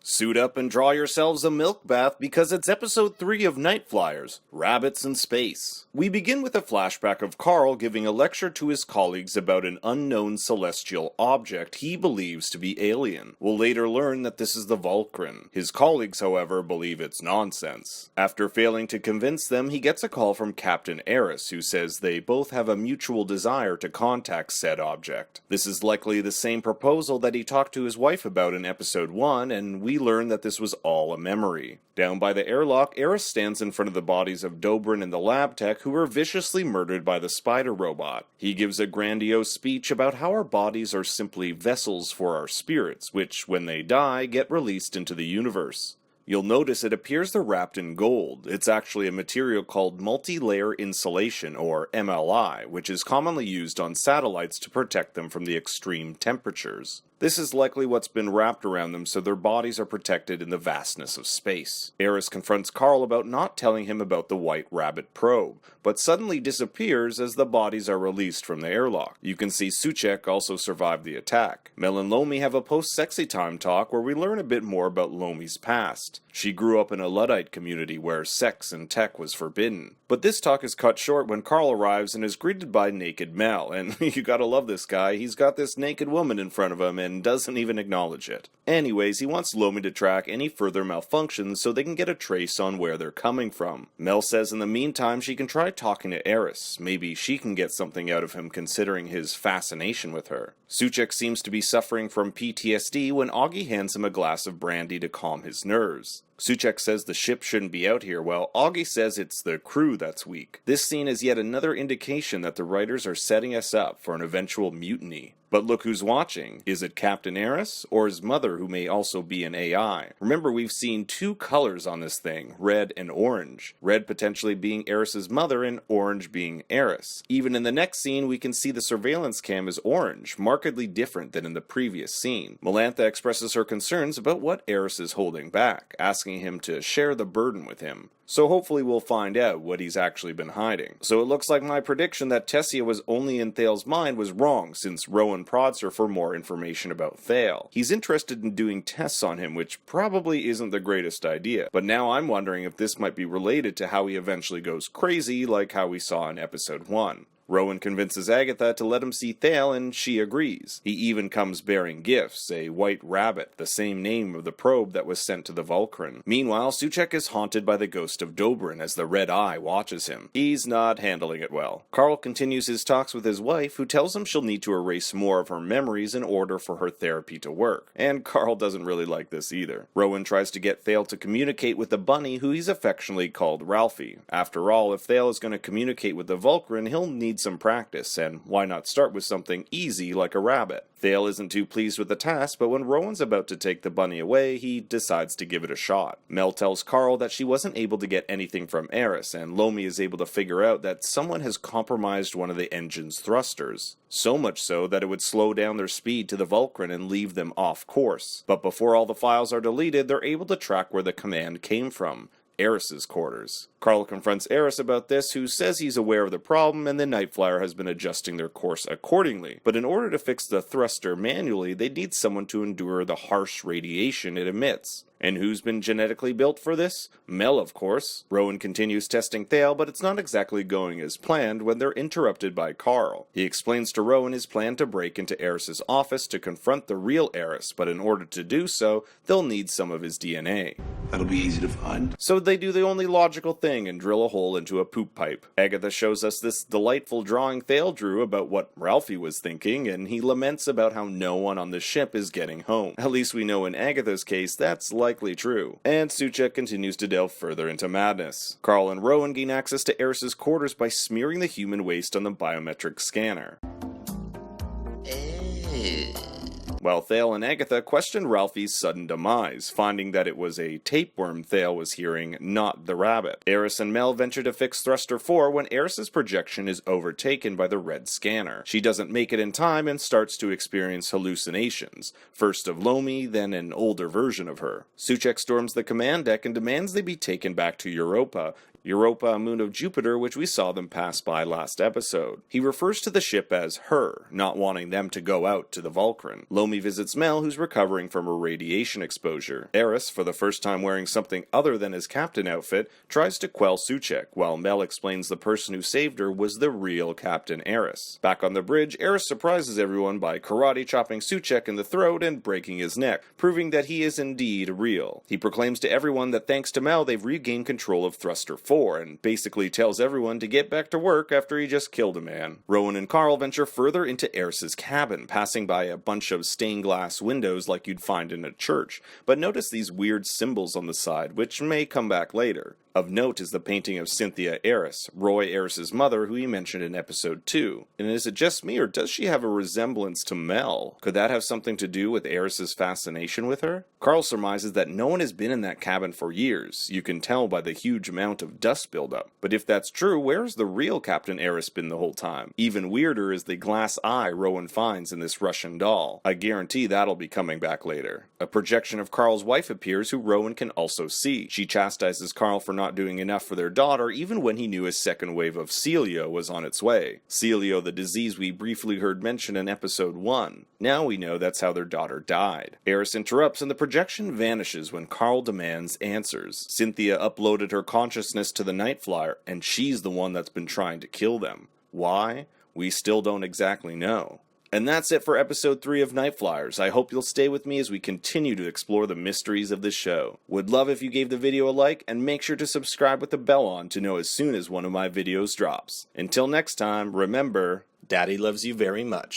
Suit up and draw yourselves a milk bath because it's episode 3 of Nightflyers, Rabbits in Space. We begin with a flashback of Carl giving a lecture to his colleagues about an unknown celestial object he believes to be alien. We'll later learn that this is the Vulcan. His colleagues, however, believe it's nonsense. After failing to convince them, he gets a call from Captain Eris, who says they both have a mutual desire to contact said object. This is likely the same proposal that he talked to his wife about in episode 1, and we learn that this was all a memory. Down by the airlock, Eris stands in front of the bodies of Dobrin and the lab tech who were viciously murdered by the spider robot. He gives a grandiose speech about how our bodies are simply vessels for our spirits, which, when they die, get released into the universe. You'll notice it appears they're wrapped in gold. It's actually a material called multi-layer insulation, or MLI, which is commonly used on satellites to protect them from the extreme temperatures. This is likely what's been wrapped around them so their bodies are protected in the vastness of space. Eris confronts Carl about not telling him about the White Rabbit probe, but suddenly disappears as the bodies are released from the airlock. You can see Suchek also survived the attack. Mel and Lomi have a post-sexy time talk where we learn a bit more about Lomi's past. She grew up in a Luddite community where sex and tech was forbidden. But this talk is cut short when Carl arrives and is greeted by naked Mel, and you gotta love this guy, he's got this naked woman in front of him and doesn't even acknowledge it. Anyways, he wants Lomi to track any further malfunctions so they can get a trace on where they're coming from. Mel says in the meantime she can try talking to Eris, maybe she can get something out of him considering his fascination with her. Suchek seems to be suffering from PTSD when Augie hands him a glass of brandy to calm his nerves. Suchek says the ship shouldn't be out here, while Augie says it's the crew that's weak. This scene is yet another indication that the writers are setting us up for an eventual mutiny. But look who's watching. Is it Captain Eris, or his mother who may also be an AI? Remember, we've seen two colors on this thing, red and orange. Red potentially being Eris's mother and orange being Eris. Even in the next scene, we can see the surveillance cam is orange, markedly different than in the previous scene. Melantha expresses her concerns about what Eris is holding back, asking him to share the burden with him. So hopefully we'll find out what he's actually been hiding. So it looks like my prediction that Tessia was only in Thale's mind was wrong, since Rowan prods her for more information about Thale. He's interested in doing tests on him, which probably isn't the greatest idea. But now I'm wondering if this might be related to how he eventually goes crazy, like how we saw in episode 1. Rowan convinces Agatha to let him see Thale, and she agrees. He even comes bearing gifts, a white rabbit, the same name of the probe that was sent to the Vulcan. Meanwhile, Suchek is haunted by the ghost of Dobrin as the Red Eye watches him. He's not handling it well. Carl continues his talks with his wife, who tells him she'll need to erase more of her memories in order for her therapy to work. And Carl doesn't really like this either. Rowan tries to get Thale to communicate with the bunny, who he's affectionately called Ralphie. After all, if Thale is going to communicate with the Vulcan, he'll need some practice, and why not start with something easy like a rabbit? Thale isn't too pleased with the task, but when Rowan's about to take the bunny away, he decides to give it a shot. Mel tells Carl that she wasn't able to get anything from Eris, and Lomi is able to figure out that someone has compromised one of the engine's thrusters. So much so that it would slow down their speed to the Vulcan and leave them off course. But before all the files are deleted, they're able to track where the command came from. Eris's quarters. Carl confronts Eris about this, who says he's aware of the problem and the Nightflyer has been adjusting their course accordingly. But in order to fix the thruster manually, they need someone to endure the harsh radiation it emits. And who's been genetically built for this? Mel, of course. Rowan continues testing Thale, but it's not exactly going as planned when they're interrupted by Carl. He explains to Rowan his plan to break into Eris's office to confront the real Eris, but in order to do so, they'll need some of his DNA. That'll be easy to find. So they do the only logical thing and drill a hole into a poop pipe. Agatha shows us this delightful drawing Thale drew about what Ralphie was thinking, and he laments about how no one on the ship is getting home. At least we know in Agatha's case that's likely true. And Suchek continues to delve further into madness. Carl and Rowan gain access to Eris's quarters by smearing the human waste on the biometric scanner. While Thale and Agatha question Ralphie's sudden demise, finding that it was a tapeworm Thale was hearing, not the rabbit. Eris and Mel venture to fix Thruster 4 when Eris's projection is overtaken by the red scanner. She doesn't make it in time and starts to experience hallucinations, first of Lomi, then an older version of her. Suchek storms the command deck and demands they be taken back to Europa, Europa, a moon of Jupiter, which we saw them pass by last episode. He refers to the ship as her, not wanting them to go out to the Vulcan. Lomi visits Mel, who's recovering from a radiation exposure. Eris, for the first time wearing something other than his captain outfit, tries to quell Suchek, while Mel explains the person who saved her was the real Captain Eris. Back on the bridge, Eris surprises everyone by karate chopping Suchek in the throat and breaking his neck, proving that he is indeed real. He proclaims to everyone that thanks to Mel they've regained control of Thruster 4, and basically tells everyone to get back to work after he just killed a man. Rowan and Carl venture further into Eris's cabin, passing by a bunch of stained glass windows like you'd find in a church, but notice these weird symbols on the side, which may come back later. Of note is the painting of Cynthia Eris, Roy Eris's mother, who he mentioned in episode 2. And is it just me, or does she have a resemblance to Mel? Could that have something to do with Eris's fascination with her? Carl surmises that no one has been in that cabin for years. You can tell by the huge amount of dust buildup. But if that's true, where's the real Captain Eris been the whole time? Even weirder is the glass eye Rowan finds in this Russian doll. I guarantee that'll be coming back later. A projection of Carl's wife appears, who Rowan can also see. She chastises Carl for not doing enough for their daughter, even when he knew his second wave of Celio was on its way. Celio, the disease we briefly heard mentioned in episode 1. Now we know that's how their daughter died. Eris interrupts and the projection vanishes when Carl demands answers. Cynthia uploaded her consciousness to the Nightflyer, and she's the one that's been trying to kill them. Why? We still don't exactly know. And that's it for episode 3 of Nightflyers. I hope you'll stay with me as we continue to explore the mysteries of this show. Would love if you gave the video a like, and make sure to subscribe with the bell on to know as soon as one of my videos drops. Until next time, remember, Daddy loves you very much.